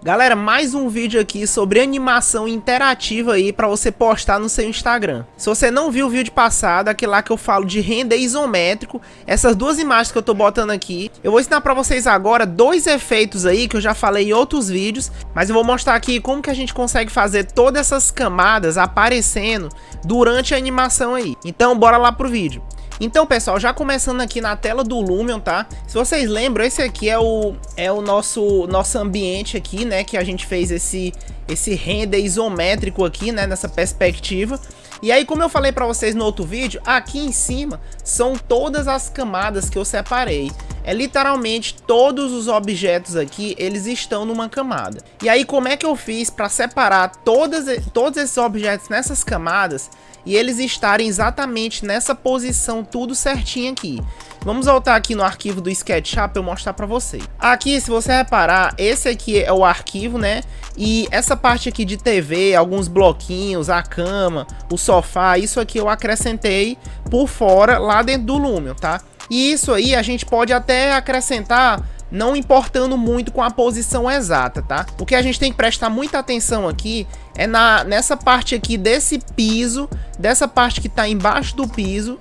Galera, mais um vídeo aqui sobre animação interativa aí para você postar no seu Instagram. Se você não viu o vídeo passado, aquele lá que eu falo de render isométrico, essas duas imagens que eu tô botando aqui, eu vou ensinar para vocês agora dois efeitos aí que eu já falei em outros vídeos, mas eu vou mostrar aqui como que a gente consegue fazer todas essas camadas aparecendo durante a animação aí. Então bora lá pro vídeo. Então, pessoal, já começando aqui na tela do Lumion, tá? Se vocês lembram, esse aqui é o nosso ambiente aqui, né? Que a gente fez esse render isométrico aqui, né? Nessa perspectiva. E aí, como eu falei pra vocês no outro vídeo, aqui em cima são todas as camadas que eu separei. É literalmente todos os objetos aqui, eles estão numa camada. E aí, como é que eu fiz para separar todos esses objetos nessas camadas e eles estarem exatamente nessa posição, tudo certinho aqui? Vamos voltar aqui no arquivo do SketchUp para eu mostrar para vocês. Aqui, se você reparar, esse aqui é o arquivo, né? E essa parte aqui de TV, alguns bloquinhos, a cama, o sofá, isso aqui eu acrescentei por fora lá dentro do Lumion, tá? E isso aí a gente pode até acrescentar não importando muito com a posição exata, tá? O que a gente tem que prestar muita atenção aqui é nessa parte aqui desse piso, dessa parte que tá embaixo do piso,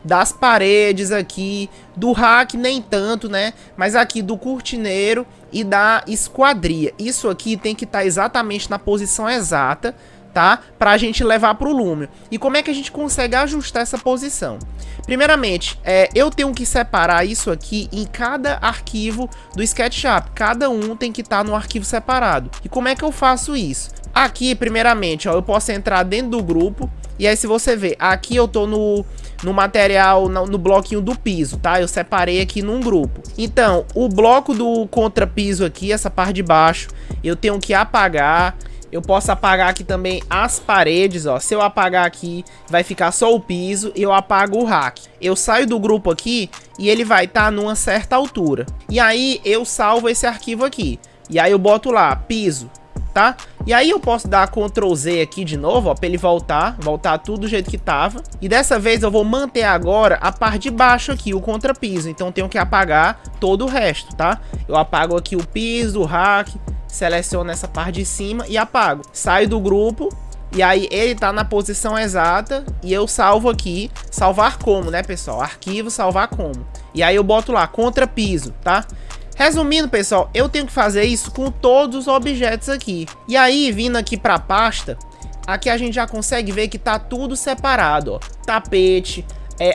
das paredes aqui, do rack nem tanto, né? Mas aqui do cortineiro e da esquadria. Isso aqui tem que estar exatamente na posição exata, tá? Pra gente levar pro Lumion. E como é que a gente consegue ajustar essa posição? Primeiramente, eu tenho que separar isso aqui em cada arquivo do SketchUp. Cada um tem que estar no arquivo separado. E como é que eu faço isso? Aqui, primeiramente, ó, eu posso entrar dentro do grupo. E aí, se você ver, aqui eu tô no material, no bloquinho do piso, tá? Eu separei aqui num grupo. Então, o bloco do contrapiso aqui, essa parte de baixo, eu tenho que apagar. Eu posso apagar aqui também as paredes, ó. Se eu apagar aqui, vai ficar só o piso e eu apago o rack. Eu saio do grupo aqui e ele vai estar numa certa altura. E aí eu salvo esse arquivo aqui. E aí eu boto lá, piso, tá? E aí eu posso dar Ctrl Z aqui de novo, ó, para ele voltar tudo do jeito que tava. E dessa vez eu vou manter agora a parte de baixo aqui, o contrapiso. Então tenho que apagar todo o resto, tá? Eu apago aqui o piso, o rack, seleciono essa parte de cima e apago. Saio do grupo e aí ele tá na posição exata e eu salvo aqui, salvar como, né, pessoal? Arquivo, salvar como. E aí eu boto lá, contrapiso, tá? Resumindo, pessoal, eu tenho que fazer isso com todos os objetos aqui. E aí, vindo aqui pra pasta, aqui a gente já consegue ver que tá tudo separado, ó. Tapete,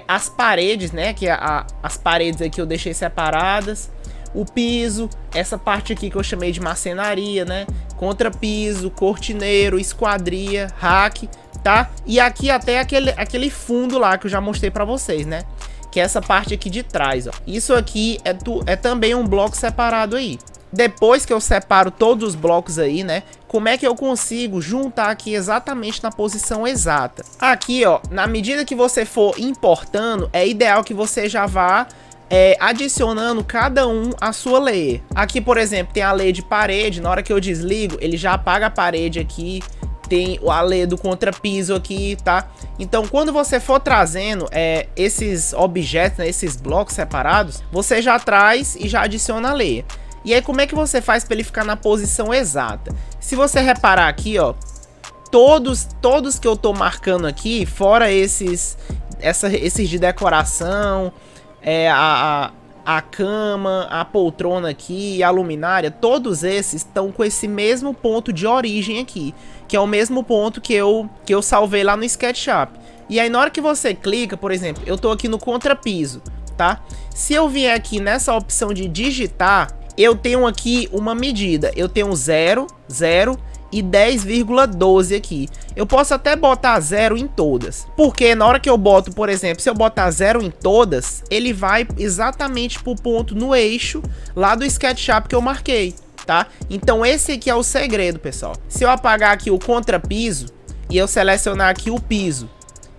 as paredes, né, que as paredes aqui eu deixei separadas. O piso, essa parte aqui que eu chamei de marcenaria, né? Contrapiso, cortineiro, esquadria, rack, tá? E aqui até aquele fundo lá que eu já mostrei pra vocês, né? Que é essa parte aqui de trás, ó. Isso aqui é também um bloco separado aí. Depois que eu separo todos os blocos aí, né? Como é que eu consigo juntar aqui exatamente na posição exata? Aqui, ó, na medida que você for importando, é ideal que você já vá adicionando cada um a sua layer. Aqui, por exemplo, tem a layer de parede. Na hora que eu desligo, ele já apaga a parede aqui. Tem a layer do contrapiso aqui, tá? Então, quando você for trazendo esses objetos, né, esses blocos separados, você já traz e já adiciona a layer. E aí, como é que você faz para ele ficar na posição exata? Se você reparar aqui, ó, todos que eu tô marcando aqui, fora esses de decoração, a cama, a poltrona aqui, a luminária, todos esses estão com esse mesmo ponto de origem aqui, que é o mesmo ponto que eu salvei lá no SketchUp. E aí na hora que você clica, por exemplo, eu tô aqui no contrapiso, tá? Se eu vier aqui nessa opção de digitar, eu tenho aqui uma medida, eu tenho 0, 0 e 10,12 aqui. Eu posso até botar 0 em todas, porque na hora que eu boto, por exemplo, se eu botar 0 em todas, ele vai exatamente pro ponto no eixo lá do SketchUp que eu marquei, tá? Então esse aqui é o segredo, pessoal. Se eu apagar aqui o contrapiso e eu selecionar aqui o piso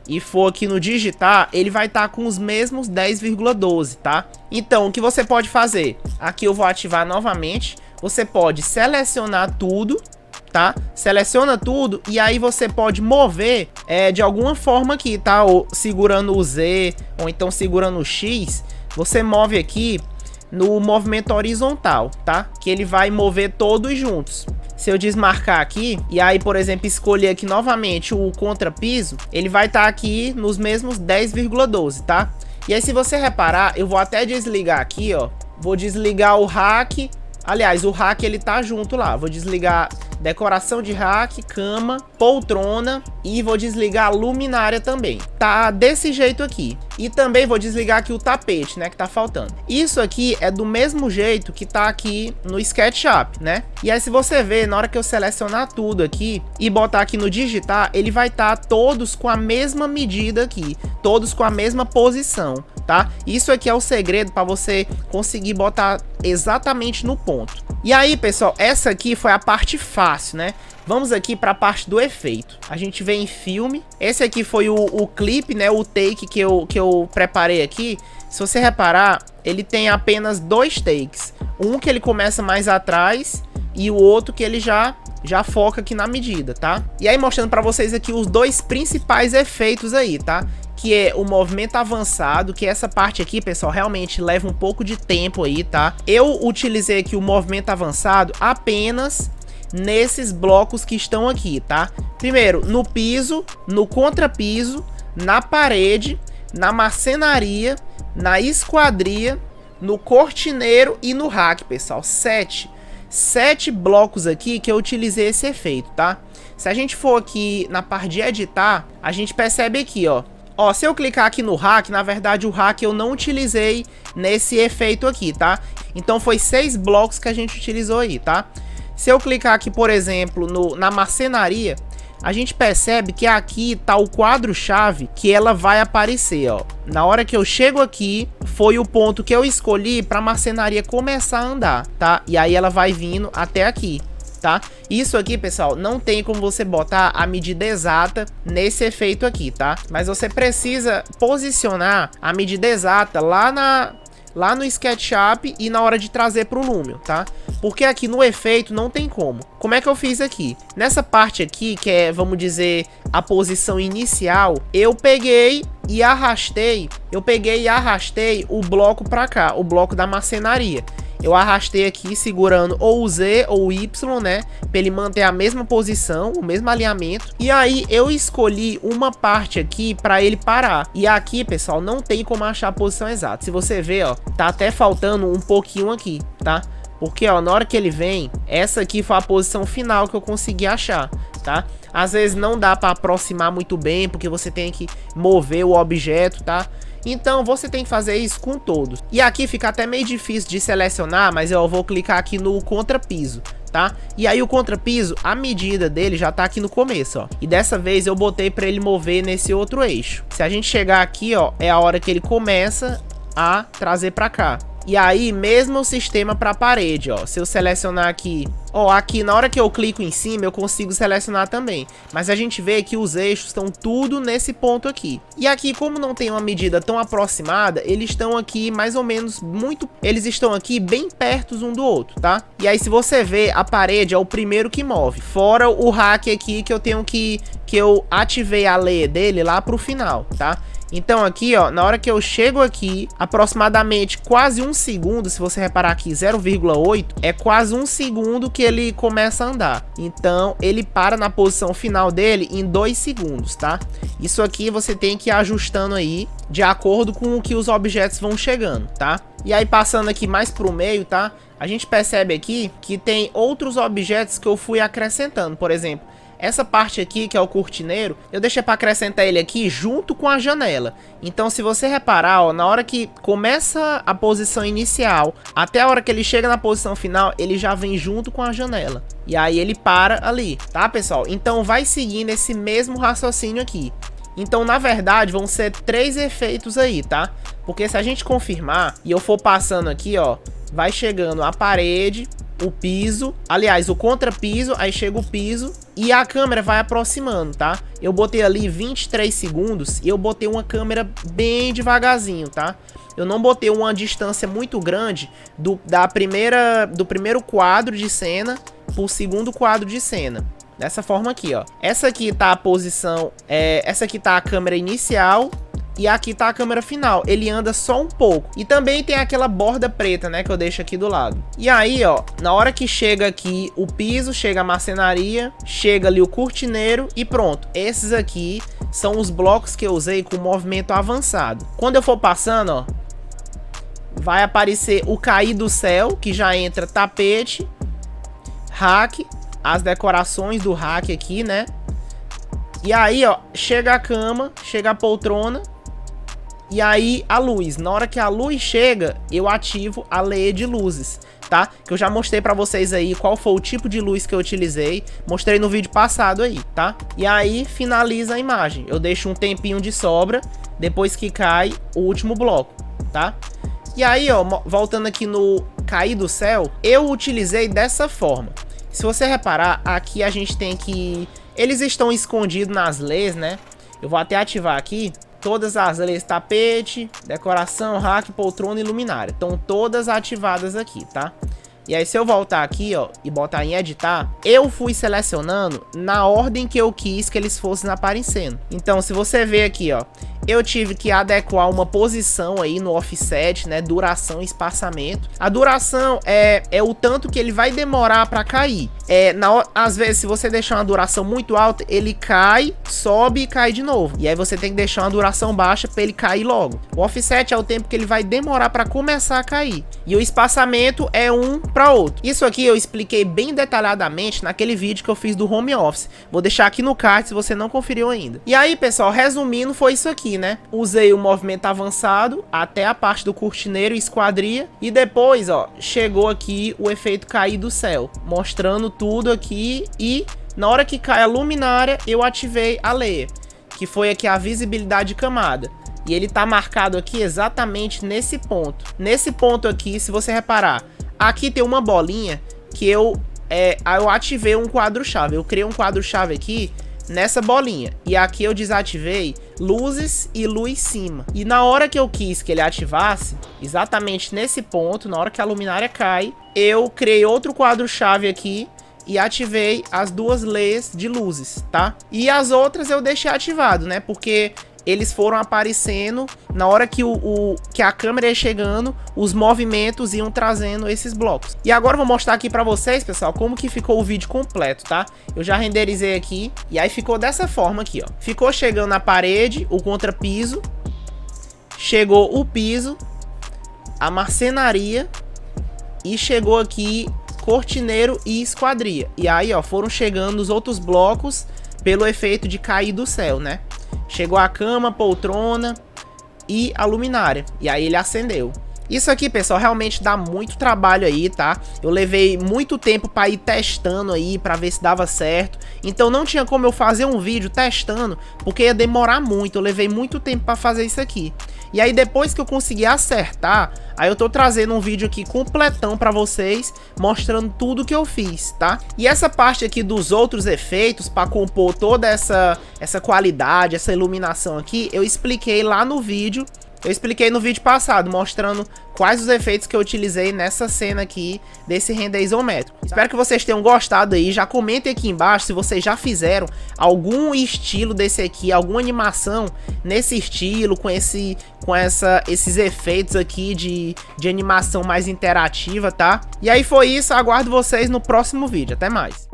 e for aqui no digitar, ele vai estar com os mesmos 10,12, tá? Então o que você pode fazer? Aqui eu vou ativar novamente. Você pode selecionar tudo, tá? Seleciona tudo e aí você pode mover de alguma forma aqui, tá? Ou segurando o Z ou então segurando o X, você move aqui no movimento horizontal, tá? Que ele vai mover todos juntos. se eu desmarcar aqui, e aí, por exemplo, escolher aqui novamente o contrapiso, ele vai estar aqui nos mesmos 10,12, tá? E aí, se você reparar, eu vou até desligar aqui, ó. Vou desligar o rack. Aliás, o rack ele tá junto lá. Vou desligar decoração de rack, cama, poltrona e vou desligar a luminária também. Tá desse jeito aqui. E também vou desligar aqui o tapete, né, que tá faltando. Isso aqui é do mesmo jeito que tá aqui no SketchUp, né? E aí se você ver, na hora que eu selecionar tudo aqui e botar aqui no digitar, ele vai estar todos com a mesma medida aqui, todos com a mesma posição, tá? Isso aqui é o segredo para você conseguir botar exatamente no ponto. E aí, pessoal, essa aqui foi a parte fácil, né? Vamos aqui para a parte do efeito. A gente vem em filme. Esse aqui foi o clipe, né? O take que eu preparei aqui. Se você reparar, ele tem apenas 2 takes. Um que ele começa mais atrás e o outro que ele já foca aqui na medida, tá? E aí mostrando para vocês aqui os 2 principais efeitos aí, tá? Que é o movimento avançado, que essa parte aqui, pessoal, realmente leva um pouco de tempo aí, tá? Eu utilizei aqui o movimento avançado apenas nesses blocos que estão aqui, tá? Primeiro, no piso, no contrapiso, na parede, na marcenaria, na esquadria, no cortineiro e no rack, pessoal. 7 blocos aqui que eu utilizei esse efeito, tá? Se a gente for aqui na parte de editar, a gente percebe aqui, ó. Ó, se eu clicar aqui no rack, na verdade o rack eu não utilizei nesse efeito aqui, tá? Então foi 6 blocos que a gente utilizou aí, tá? Se eu clicar aqui, por exemplo, na marcenaria, a gente percebe que aqui tá o quadro-chave que ela vai aparecer, ó. Na hora que eu chego aqui, foi o ponto que eu escolhi para a marcenaria começar a andar, tá? E aí ela vai vindo até aqui, tá? Isso aqui, pessoal, não tem como você botar a medida exata nesse efeito aqui, tá? Mas você precisa posicionar a medida exata lá no SketchUp e na hora de trazer para o Lumion, tá? Porque aqui no efeito não tem como. Como é que eu fiz aqui? Nessa parte aqui, que é, vamos dizer, a posição inicial, eu peguei e arrastei o bloco para cá, o bloco da marcenaria. Eu arrastei aqui segurando ou o Z ou o Y, né? Pra ele manter a mesma posição, o mesmo alinhamento. E aí eu escolhi uma parte aqui pra ele parar. E aqui, pessoal, não tem como achar a posição exata. Se você ver, ó, tá até faltando um pouquinho aqui, tá? Porque, ó, na hora que ele vem, essa aqui foi a posição final que eu consegui achar, tá? Às vezes não dá pra aproximar muito bem, porque você tem que mover o objeto, tá? Então você tem que fazer isso com todos. E aqui fica até meio difícil de selecionar, mas eu vou clicar aqui no contrapiso, tá? E aí o contrapiso, a medida dele já tá aqui no começo, ó. E dessa vez eu botei para ele mover nesse outro eixo. Se a gente chegar aqui, ó, é a hora que ele começa a trazer para cá. E aí, mesmo o sistema para a parede, ó. Se eu selecionar aqui, ó, aqui na hora que eu clico em cima, eu consigo selecionar também. Mas a gente vê que os eixos estão tudo nesse ponto aqui. E aqui, como não tem uma medida tão aproximada, eles estão aqui mais ou menos eles estão aqui bem perto um do outro, tá? E aí, se você vê, a parede é o primeiro que move. Fora o rack aqui que eu tenho que eu ativei a layer dele lá pro final, tá? Então aqui, ó, na hora que eu chego aqui, aproximadamente quase 1 segundo, se você reparar aqui, 0,8, é quase 1 segundo que ele começa a andar. Então ele para na posição final dele em 2 segundos, tá? Isso aqui você tem que ir ajustando aí, de acordo com o que os objetos vão chegando, tá? E aí passando aqui mais pro meio, tá? A gente percebe aqui que tem outros objetos que eu fui acrescentando, por exemplo, essa parte aqui, que é o cortineiro, eu deixei para acrescentar ele aqui junto com a janela. Então, se você reparar, ó, na hora que começa a posição inicial, até a hora que ele chega na posição final, ele já vem junto com a janela. E aí ele para ali, tá, pessoal? Então, vai seguindo esse mesmo raciocínio aqui. Então, na verdade, vão ser 3 efeitos aí, tá? Porque se a gente confirmar e eu for passando aqui, ó, vai chegando a parede, o piso, aliás, o contrapiso, aí chega o piso e a câmera vai aproximando, tá? Eu botei ali 23 segundos e eu botei uma câmera bem devagarzinho, tá? Eu não botei uma distância muito grande do primeiro quadro de cena pro segundo quadro de cena. Dessa forma aqui, ó. Essa aqui tá a posição, essa aqui tá a câmera inicial, e aqui tá a câmera final. Ele anda só um pouco. E também tem aquela borda preta, né, que eu deixo aqui do lado. E aí, ó, na hora que chega aqui o piso, chega a marcenaria, chega ali o cortineiro e pronto. Esses aqui são os blocos que eu usei com movimento avançado. Quando eu for passando, ó, vai aparecer o cair do céu, que já entra tapete, rack, as decorações do rack aqui, né? E aí, ó, chega a cama, chega a poltrona e aí a luz. Na hora que a luz chega, eu ativo a leia de luzes, tá? Que eu já mostrei pra vocês aí qual foi o tipo de luz que eu utilizei. Mostrei no vídeo passado aí, tá? E aí finaliza a imagem. Eu deixo um tempinho de sobra depois que cai o último bloco, tá? E aí, ó, voltando aqui no cair do céu, eu utilizei dessa forma. Se você reparar, aqui a gente tem que... Eles estão escondidos nas leis, né? Eu vou até ativar aqui. Todas as leis, tapete, decoração, rack, poltrona e luminária. Estão todas ativadas aqui, tá? E aí se eu voltar aqui, ó, e botar em editar, eu fui selecionando na ordem que eu quis que eles fossem aparecendo. Então, se você ver aqui, ó, eu tive que adequar uma posição aí no offset, né, duração e espaçamento. A duração é o tanto que ele vai demorar para cair. Às vezes, se você deixar uma duração muito alta, ele cai, sobe e cai de novo. E aí você tem que deixar uma duração baixa para ele cair logo. O offset é o tempo que ele vai demorar para começar a cair. E o espaçamento é um para outro. Isso aqui eu expliquei bem detalhadamente naquele vídeo que eu fiz do home office. Vou deixar aqui no card se você não conferiu ainda. E aí, pessoal, resumindo, foi isso aqui, né? Usei o movimento avançado até a parte do cortineiro e esquadria. E depois, ó, chegou aqui o efeito cair do céu, mostrando tudo aqui. E na hora que cai a luminária, eu ativei a layer, que foi aqui a visibilidade de camada. E ele tá marcado aqui exatamente nesse ponto. Nesse ponto aqui, se você reparar, aqui tem uma bolinha que eu ativei um quadro-chave. Eu criei um quadro-chave aqui nessa bolinha. E aqui eu desativei luzes e luz cima. E na hora que eu quis que ele ativasse, exatamente nesse ponto, na hora que a luminária cai, eu criei outro quadro-chave aqui e ativei as duas leis de luzes, tá? E as outras eu deixei ativado, né? Porque eles foram aparecendo na hora que que a câmera ia chegando, os movimentos iam trazendo esses blocos. E agora eu vou mostrar aqui pra vocês, pessoal, como que ficou o vídeo completo, tá? Eu já renderizei aqui e aí ficou dessa forma aqui, ó. Ficou chegando na parede, o contrapiso, chegou o piso, a marcenaria e chegou aqui cortineiro e esquadria. E aí, ó, foram chegando os outros blocos pelo efeito de cair do céu, né? Chegou a cama, poltrona e a luminária. E aí ele acendeu. Isso aqui, pessoal, realmente dá muito trabalho aí, tá? Eu levei muito tempo para ir testando aí, para ver se dava certo. Então não tinha como eu fazer um vídeo testando, porque ia demorar muito. Eu levei muito tempo para fazer isso aqui. E aí depois que eu consegui acertar, aí eu tô trazendo um vídeo aqui completão para vocês, mostrando tudo que eu fiz, tá? E essa parte aqui dos outros efeitos, para compor toda essa qualidade, essa iluminação aqui, eu expliquei lá no vídeo. Eu expliquei no vídeo passado, mostrando quais os efeitos que eu utilizei nessa cena aqui, desse render isométrico. Espero que vocês tenham gostado aí, já comentem aqui embaixo se vocês já fizeram algum estilo desse aqui, alguma animação nesse estilo, com esses efeitos aqui de animação mais interativa, tá? E aí foi isso, aguardo vocês no próximo vídeo, até mais.